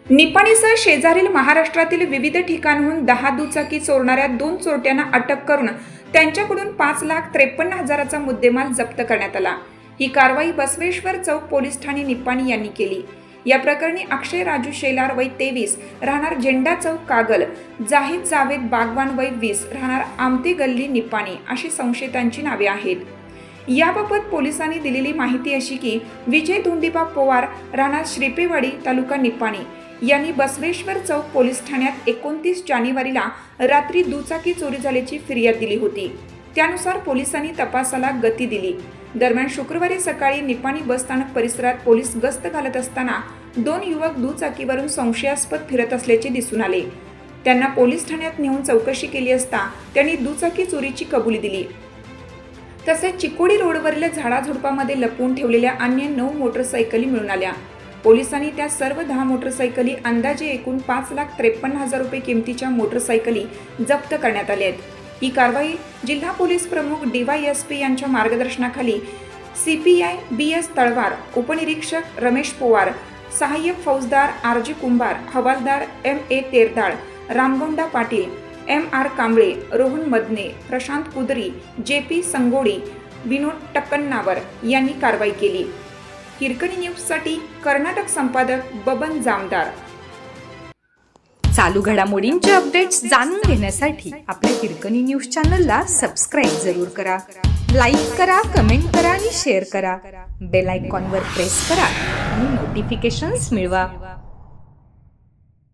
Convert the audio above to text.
निपाणीसह शेजारील महाराष्ट्रातील विविध ठिकाणाहून 10 दुचाकी चोरणाऱ्या 2 चोरट्यांना अटक करून त्यांच्याकडून 5,53,000चा मुद्देमाल जप्त करण्यात आला। ही कारवाई बसवेश्वर चौक पोलीस ठाणे निपाणी यांनी केली। या प्रकरणी अक्षय राजू शेलार वय 23 राहणार झेंडा चौक कागल, जाहिद जावेद बागवान वय 20 राहणार आमते गल्ली निपाणी अशी संशयितांची नावे आहेत। याबाबत पोलिसांनी दिलेली माहिती अशी की विजय धोंडीबा पवार राहणार श्रीपेवाडी तालुका निपाणी यांनी बसवेश्वर चौक पोलीस ठाण्यात 29 जानेवारीला रात्री दुचाकी चोरी झाल्याची फिर्याद दिली होती। त्यानुसार पोलिसांनी तपासाला गती दिली। दरम्यान शुक्रवारी सकाळी निपाणी बसस्थानक परिसरात पोलीस गस्त घालत असताना 2 युवक दुचाकीवरून संशयास्पद फिरत असल्याचे दिसून आले। त्यांना पोलीस ठाण्यात नेऊन चौकशी केली असता त्यांनी दुचाकी चोरीची कबुली दिली। तसेच चिकोडी रोडवरील झाडाझुडपामध्ये लपवून ठेवलेल्या अन्य 9 मोटरसायकली मिळून आल्या। पोलिसांनी त्या सर्व 10 मोटरसायकली अंदाजे एकूण 5,53,000 रुपये किमतीच्या मोटरसायकली जप्त करण्यात आल्या आहेत। ही कारवाई जिल्हा पोलीस प्रमुख DYSP यांच्या मार्गदर्शनाखाली CPI BS तळवार, उपनिरीक्षक रमेश पवार, सहाय्यक फौजदार RG कुंभार, हवालदार MA तेरदाळ, Ramgonda Patil, MR Kamble, Rohan Madane, Prashant कुदरी, JP संगोडी, विनोद टक्कन्नावर यांनी कारवाई केली। हिरकणी न्यूजसाठी कर्नाटक संपादक बबन जामदार। चालू घडामोडींचे अपडेट्स जाणून घेण्यासाठी आपल्या हिरकणी न्यूज चॅनलला सबस्क्राईब जरूर करा, लाईक करा, कमेंट करा आणि शेअर करा। बेल आयकॉनवर प्रेस करा आणि नोटिफिकेशन्स मिळवा।